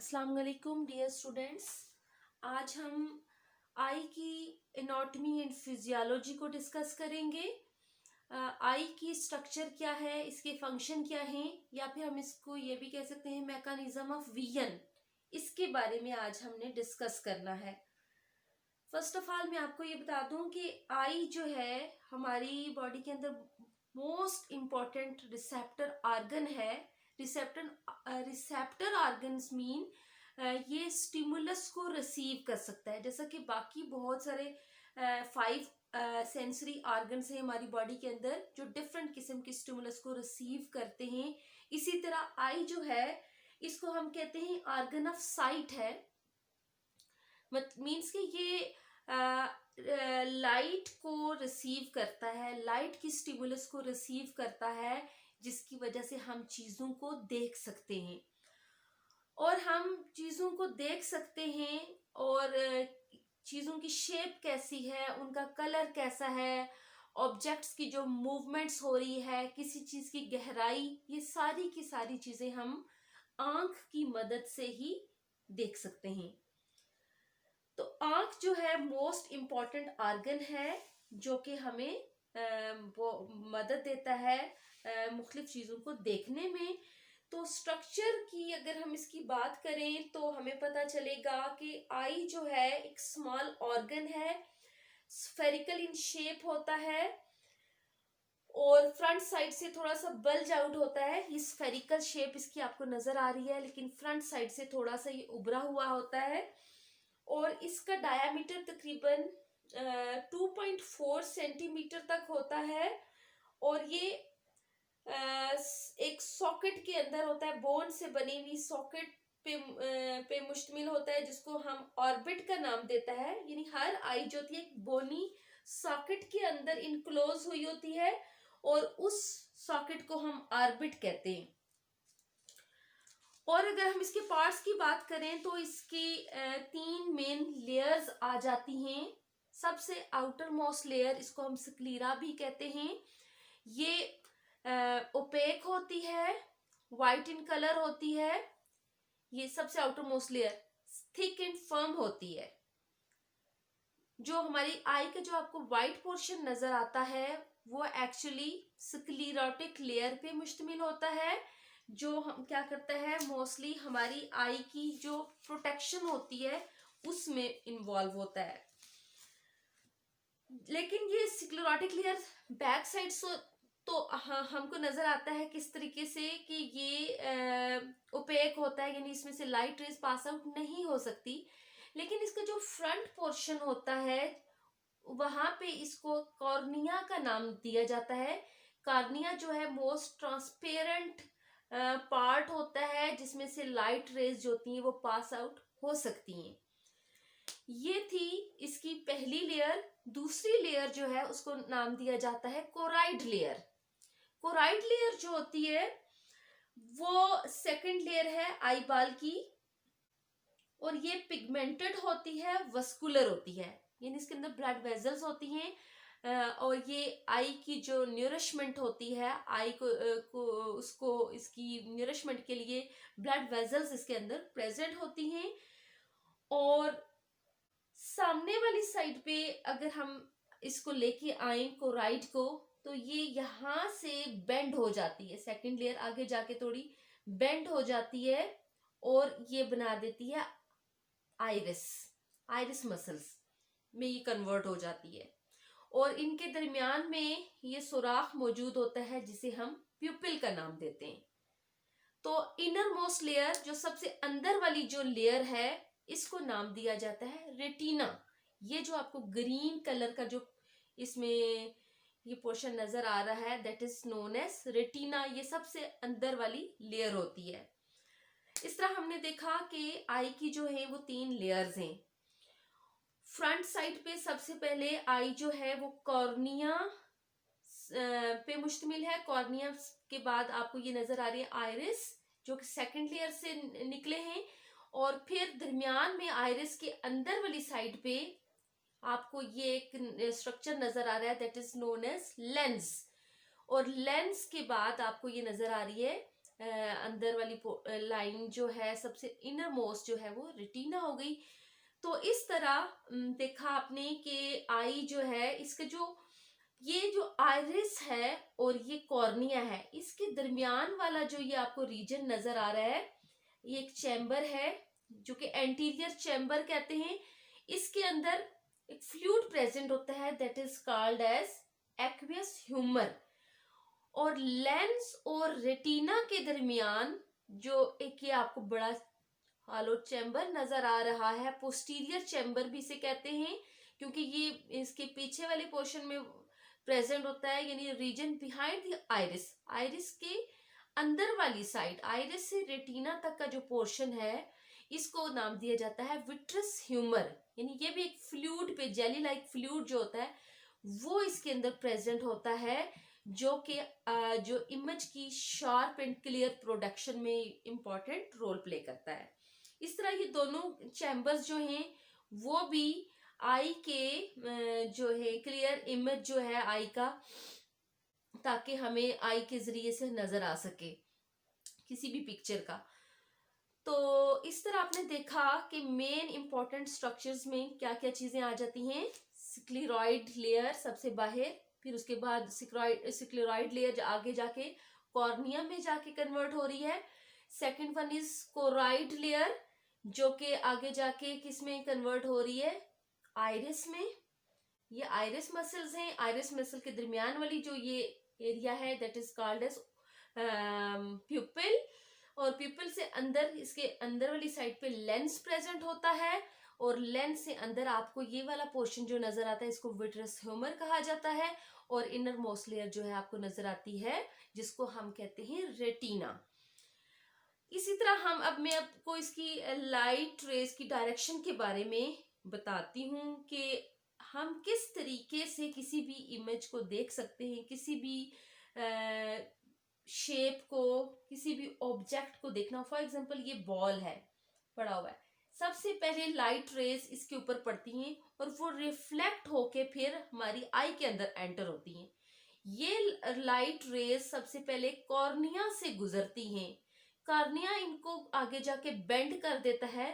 अस्सलाम वालेकुम dear students. आज हम आई की एनाटॉमी एंड फिजियोलॉजी को डिस्कस करेंगे। आई की स्ट्रक्चर क्या है, इसके फंक्शन क्या हैं, या फिर हम इसको ये भी कह सकते हैं मैकेनिज्म ऑफ विजन। इसके बारे में आज हमने डिस्कस करना है। फर्स्ट ऑफ ऑल मैं आपको ये बता दूं कि आई जो है हमारी बॉडी के अंदर मोस्ट इम्पॉर्टेंट रिसेप्टर ऑर्गन है। रिसेप्टर ऑर्गन्स मीन ये स्टिमुलस को रिसीव कर सकता है, जैसा कि बाकी बहुत सारे 5 सेंसरी ऑर्गन्स हैं हमारी बॉडी के अंदर जो डिफरेंट किस्म के स्टिमुलस को रिसीव करते हैं। इसी तरह आई जो है इसको हम कहते हैं ऑर्गन ऑफ साइट है। मीन्स कि ये लाइट को रिसीव करता है, लाइट की स्टिमुलस को रिसीव करता है, जिसकी वजह से हम चीज़ों को देख सकते हैं। और हम चीज़ों को देख सकते हैं और चीज़ों की शेप कैसी है, उनका कलर कैसा है, ऑब्जेक्ट्स की जो मूवमेंट्स हो रही है, किसी चीज़ की गहराई, ये सारी की सारी चीज़ें हम आँख की मदद से ही देख सकते हैं। तो आँख जो है मोस्ट इम्पॉर्टेंट ऑर्गन है जो कि हमें वो मदद देता है मुख्तलिफ चीज़ों को देखने में। तो स्ट्रक्चर की अगर हम इसकी बात करें तो हमें पता चलेगा कि आई जो है एक स्मॉल ऑर्गन है, स्फेरिकल इन शेप होता है और फ्रंट साइड से थोड़ा सा बल्ज आउट होता है। ये स्फेरिकल शेप इसकी आपको नजर आ रही है, लेकिन फ्रंट साइड से थोड़ा सा ये उभरा हुआ होता है और इसका डायामीटर तकरीबन 2.4 सेंटीमीटर तक होता है और ये एक सॉकेट के अंदर होता है, बोन से बनी हुई सॉकेट पे मुश्तमिल होता है, जिसको हम ऑर्बिट का नाम देता है। यानी हर आई जो होती है एक बोनी सॉकेट के अंदर इनक्लोज हुई होती है और उस सॉकेट को हम ऑर्बिट कहते हैं। और अगर हम इसके पार्ट्स की बात करें तो इसकी 3 मेन लेयर्स आ जाती हैं। सबसे आउटर मोस्ट लेयर, इसको हम स्क्लीरा भी कहते हैं, ये ओपेक होती है, वाइट इन कलर होती है। ये सबसे outer most layer thick and firm होती है। जो हमारी आई का जो आपको वाइट पोर्शन नजर आता है वो एक्चुअली स्क्लीरोटिक लेयर पे मुश्तमिल होता है, जो हम क्या करता है मोस्टली हमारी आई की जो प्रोटेक्शन होती है उसमें इन्वॉल्व होता है। लेकिन ये स्क्लेरोटिक लेयर बैक साइड से तो हमको नजर आता है किस तरीके से कि ये ओपेक होता है, यानी इसमें से लाइट रेज पास आउट नहीं हो सकती। लेकिन इसका जो फ्रंट पोर्शन होता है वहां पे इसको कॉर्निया का नाम दिया जाता है। कॉर्निया जो है मोस्ट ट्रांसपेरेंट पार्ट होता है जिसमें से लाइट रेज जो होती हैं वो पास आउट हो सकती हैं। ये थी इसकी पहली लेयर। दूसरी लेयर जो है उसको नाम दिया जाता है कोराइड लेयर। कोराइड लेयर जो होती है वो सेकंड लेयर है आई बाल की और ये पिगमेंटेड होती है, वस्कुलर होती है, यानी इसके अंदर ब्लड वेजल्स होती हैं और ये आई की जो न्यूरिशमेंट होती है आई को उसको इसकी न्यूरिशमेंट के लिए ब्लड वेजल्स इसके अंदर प्रेजेंट होती हैं। और सामने वाली साइड पे अगर हम इसको लेके आए कोराइड को तो ये यहाँ से बेंड हो जाती है, सेकंड लेयर आगे जाके थोड़ी बेंड हो जाती है और ये बना देती है आइरिस मसल्स में ये कन्वर्ट हो जाती है और इनके दरमियान में ये सुराख मौजूद होता है जिसे हम प्यूपिल का नाम देते हैं। तो इनर मोस्ट लेयर जो सबसे अंदर वाली जो लेयर है इसको नाम दिया जाता है रेटिना। ये जो आपको ग्रीन कलर का जो इसमें ये पोर्शन नजर आ रहा है that is known as retina, ये सबसे अंदर वाली लेयर होती है। इस तरह हमने देखा कि आई की जो है वो 3 लेयर्स हैं। फ्रंट साइड पे सबसे पहले आई जो है वो कॉर्निया पे मुश्तमिल है। कॉर्निया के बाद आपको ये नजर आ रही है आइरिस जो कि सेकंड लेयर से निकले हैं और फिर दरमियान में आइरिस के अंदर वाली साइड पे आपको ये एक स्ट्रक्चर नजर आ रहा है that is known as lens और लेंस के बाद आपको ये नजर आ रही है अंदर वाली लाइन जो है सबसे इनर मोस्ट जो है वो रेटिना हो गई। तो इस तरह देखा आपने कि आई जो है इसके ये जो आइरिस है और ये कॉर्निया है, इसके दरमियान वाला जो ये आपको रीजन नजर आ रहा है, ये एक चैम्बर है जो कि एंटीरियर चैम्बर कहते हैं। इसके अंदर एक फ्लूइड प्रेजेंट होता है that is called as aqueous humour. और लेंस और रेटिना के दरमियान जो एक ये आपको बड़ा हॉलो चैम्बर नजर आ रहा है, पोस्टीरियर चैम्बर भी इसे कहते हैं, क्योंकि ये इसके पीछे वाले पोर्शन में प्रेजेंट होता है, यानी region behind the iris. Iris के अंदर वाली साइड, आइरिस से रेटिना तक का जो पोर्शन है, इसको नाम दिया जाता है विट्रस ह्यूमर। यानी ये भी एक फ्लूइड पे, जेली लाइक फ्लूइड जो होता है वो इसके अंदर प्रेजेंट होता है, जो कि जो इमेज की शार्प एंड क्लियर प्रोडक्शन में इंपॉर्टेंट रोल प्ले करता है। इस तरह ये दोनों चैम्बर्स जो हैं वो भी आई के जो है क्लियर इमेज जो है आई का, ताकि हमें आई के जरिए से नजर आ सके किसी भी पिक्चर का। तो इस तरह आपने देखा कि मेन इंपॉर्टेंट स्ट्रक्चर्स में क्या क्या चीजें आ जाती हैं। स्क्लेरॉइड लेयर सबसे बाहर, फिर उसके बाद स्क्लेरॉइड लेयर आगे जाके कॉर्निया में जाके कन्वर्ट हो रही है। Second one is choroid layer, जो कि आगे जाके किस में कन्वर्ट हो रही है, आइरिस में। ये आइरिस मसल्स हैं, आइरिस मसल के दरमियान वाली जो ये एरिया है that is called as pupil. और प्यूपिल से अंदर, इसके अंदर वाली साइड पे लेंस प्रेजेंट होता है, और लेंस से अंदर आपको ये वाला पोर्शन जो नजर आता है इसको विट्रस ह्यूमर कहा जाता है। और इनर मोस्ट लेयर जो है आपको नजर आती है जिसको हम कहते हैं रेटिना। इसी तरह मैं आपको इसकी लाइट रेज की डायरेक्शन के बारे में बताती हूँ कि हम किस तरीके से किसी भी इमेज को देख सकते हैं, किसी भी शेप को, किसी भी ऑब्जेक्ट को देखना। फॉर एग्जांपल ये बॉल है पड़ा हुआ है, सबसे पहले लाइट रेज इसके ऊपर पड़ती हैं और वो रिफ्लेक्ट होके फिर हमारी आई के अंदर एंटर होती हैं। ये लाइट रेज सबसे पहले कॉर्निया से गुजरती हैं। कॉर्निया इनको आगे जाके बेंड कर देता है,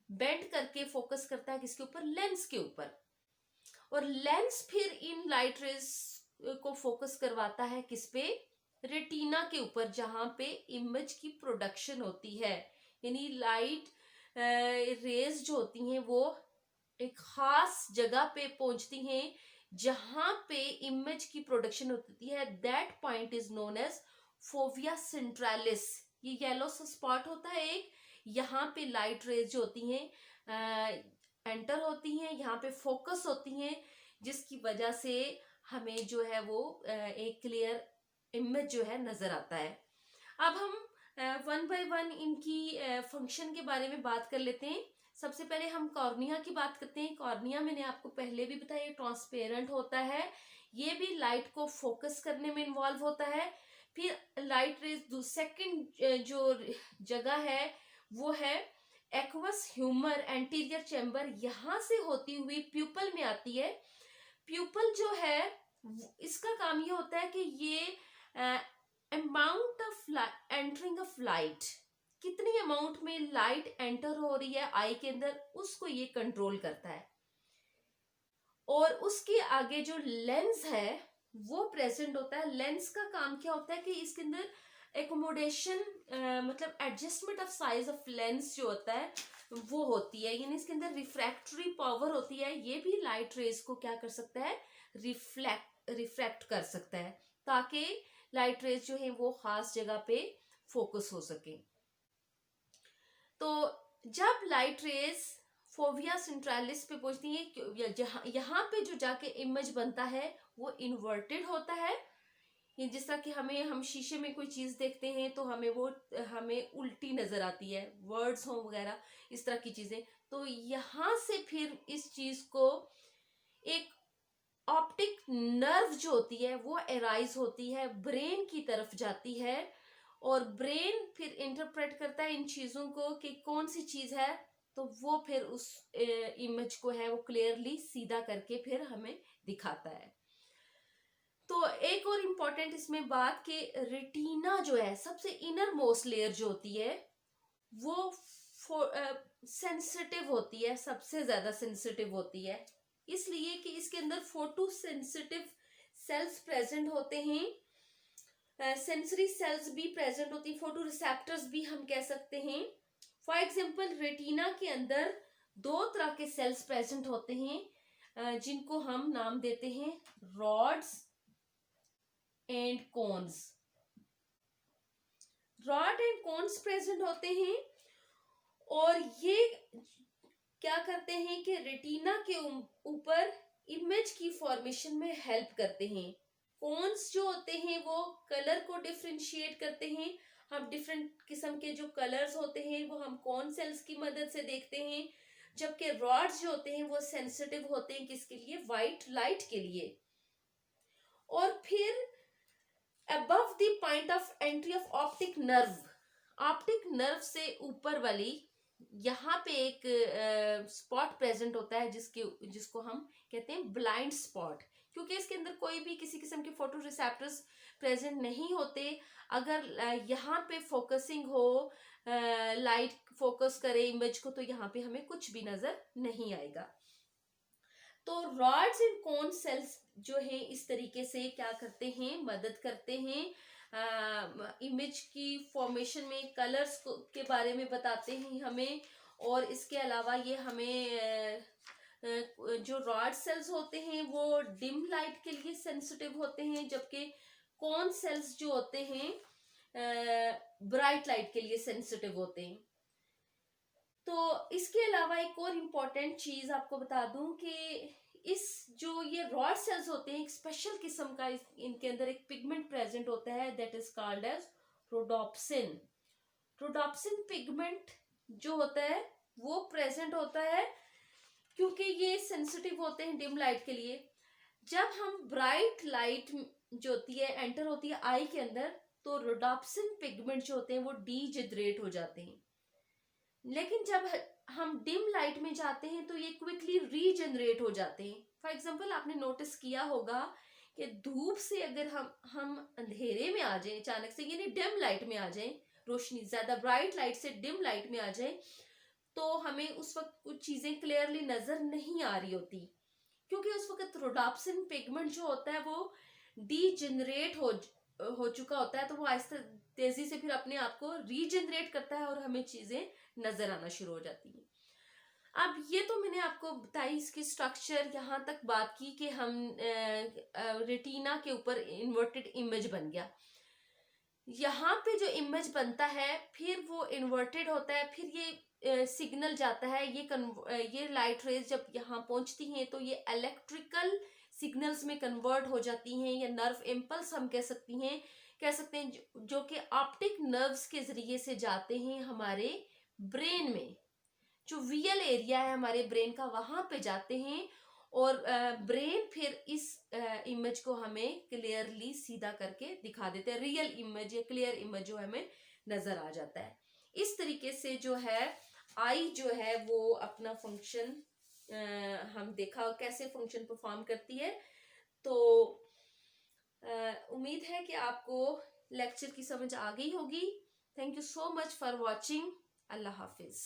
बेंड करके फोकस करता है किसके ऊपर, लेंस के ऊपर। और लेंस फिर इन लाइट रेज को फोकस करवाता है किस पे, रेटिना के ऊपर, जहां पे इमेज की प्रोडक्शन होती है। यानी लाइट रेज जो होती हैं वो एक खास जगह पे पहुंचती हैं जहां पे इमेज की प्रोडक्शन होती है। That point is known as fovea centralis. ये येलो सा स्पॉट होता है एक, यहाँ पे लाइट रेज जो होती हैं एंटर होती हैं, यहाँ पे फोकस होती हैं, जिसकी वजह से हमें जो है वो एक क्लियर इमेज जो है नजर आता है। अब हम वन बाय वन इनकी फंक्शन के बारे में बात कर लेते हैं। सबसे पहले हम कॉर्निया की बात करते हैं। कॉर्निया मैंने आपको पहले भी बताया ट्रांसपेरेंट होता है, ये भी लाइट को फोकस करने में इन्वॉल्व होता है। फिर लाइट रेज सेकंड जो जगह है वो है एक्वस ह्यूमर, एंटीरियर चैम्बर, यहां से होती हुई प्यूपल में आती है। प्यूपल जो है इसका काम ये होता है कि ये amount of entering of light, कितनी अमाउंट में लाइट एंटर हो रही है आई के अंदर, उसको ये कंट्रोल करता है। और उसके आगे जो लेंस है वो प्रेजेंट होता है। लेंस का काम क्या होता है कि इसके अंदर एकोमोडेशन मतलब adjustment of size of lens जो होता है वो होती है, यानी इसके अंदर रिफ्रैक्टरी पावर होती है। ये भी लाइट रेज को क्या कर सकता है, रिफ्रैक्ट कर सकता है, ताकि लाइट रेज जो है वो खास जगह पे फोकस हो सके। तो जब लाइट रेज फोविया सेंट्रालिस पे पहुंचती है, यहाँ पे जो जाके इमेज बनता है वो इन्वर्टेड होता है। जिस तरह कि हम शीशे में कोई चीज देखते हैं तो हमें उल्टी नजर आती है, वर्ड्स हो वगैरह इस तरह की चीजें। तो यहाँ से फिर इस चीज को एक ऑप्टिक नर्व जो होती है वो एराइज होती है, ब्रेन की तरफ जाती है, और ब्रेन फिर इंटरप्रेट करता है इन चीजों को कि कौन सी चीज है, तो वो फिर उस इमेज को है वो क्लियरली सीधा करके फिर हमें दिखाता है। तो एक और इम्पॉर्टेंट इसमें बात कि रेटिना जो है सबसे इनर मोस्ट लेयर जो होती है वो सेंसिटिव होती है, सबसे ज्यादा सेंसिटिव होती है, इसलिए कि इसके अंदर फोटो सेंसिटिव सेल्स प्रेजेंट होते हैं, सेंसरी सेल्स भी प्रेजेंट होती हैं, फोटो रिसेप्टर्स भी हम कह सकते हैं। फॉर एग्जांपल रेटिना के अंदर दो तरह के सेल्स प्रेजेंट होते हैं जिनको हम नाम देते हैं rods and cones. Rod and cones present होते हैं और ये क्या करते हैं कि रेटिना के ऊपर इमेज की फॉर्मेशन में हेल्प करते हैं। कोन्स जो होते हैं वो कलर को डिफरेंशिएट करते हैं, हम डिफरेंट किस्म के जो कलर्स होते हैं वो हम कोन सेल्स की मदद से देखते हैं, जबकि रॉड्स जो होते हैं वो सेंसिटिव होते हैं किसके लिए, वाइट लाइट के लिए। और फिर above the point of entry of optic nerve, optic nerve से ऊपर वाली यहाँ पे एक स्पॉट प्रेजेंट होता है जिसको हम कहते हैं ब्लाइंड स्पॉट, क्योंकि इसके अंदर कोई भी किसी किस्म के फोटो रिसेप्टर्स प्रेजेंट नहीं होते। अगर यहाँ पे फोकसिंग हो, लाइट फोकस करे इमेज को, तो यहाँ पे हमें कुछ भी नजर नहीं आएगा। तो रॉड्स एंड कोन सेल्स जो है इस तरीके से क्या करते हैं, मदद करते हैं, इमेज की फॉर्मेशन में कलर्स के बारे में बताते हैं हमें। और इसके अलावा ये हमें जो रॉड सेल्स होते हैं वो डिम लाइट के लिए सेंसिटिव होते हैं, जबकि कोन सेल्स जो होते हैं ब्राइट लाइट के लिए सेंसिटिव होते हैं। तो इसके अलावा एक और इम्पॉर्टेंट चीज आपको बता दूं कि इस जो ये रॉड सेल्स होते हैं एक स्पेशल किस्म का इनके अंदर एक पिगमेंट प्रेजेंट होता है that is called as rhodopsin. Rhodopsin pigment जो होता है वो प्रेजेंट होता है क्योंकि ये सेंसिटिव होते हैं डिम लाइट के लिए। जब हम ब्राइट लाइट जो होती है एंटर होती है आई के अंदर, तो रोडोप्सिन पिगमेंट जो होते हैं वो डीजेनरेट हो जाते हैं, लेकिन जब हम डिम लाइट में जाते हैं तो ये क्विकली रीजनरेट हो जाते हैं। फॉर एग्जांपल आपने नोटिस किया होगा कि धूप से अगर हम अंधेरे में आ जाएं अचानक से, यानी डिम लाइट में आ जाएं, रोशनी ज्यादा ब्राइट लाइट से डिम लाइट में आ जाए, तो हमें उस वक्त कुछ चीजें क्लियरली नजर नहीं आ रही होती, क्योंकि उस वक्त रोडोप्सिन पिगमेंट जो होता है वो डीजनरेट हो चुका होता है, तो वो आहिस्ता तेजी से फिर अपने आप को रीजनरेट करता है और हमें चीजें नजर आना शुरू हो जाती है। अब ये तो मैंने आपको बताई इसकी स्ट्रक्चर, यहाँ तक बात की कि हम रेटिना के ऊपर इन्वर्टेड इमेज बन गया। यहाँ पे जो इमेज बनता है फिर वो इन्वर्टेड होता है, फिर ये सिग्नल जाता है, ये लाइट रेज जब यहाँ पहुंचती हैं तो ये इलेक्ट्रिकल सिग्नल्स में कन्वर्ट हो जाती हैं, या नर्व इम्पल्स हम कह सकते हैं जो कि ऑप्टिक नर्व्स के जरिए से जाते हैं हमारे ब्रेन में, जो वियल एरिया है हमारे ब्रेन का, वहां पे जाते हैं और ब्रेन फिर इस इमेज को हमें क्लियरली सीधा करके दिखा देते हैं, रियल इमेज या क्लियर इमेज जो हमें नजर आ जाता है। इस तरीके से जो है आई जो है वो अपना फंक्शन हम देखा कैसे फंक्शन परफॉर्म करती है। तो उम्मीद है कि आपको लेक्चर की समझ आ गई होगी। Thank you so much for watching. Allah Hafiz.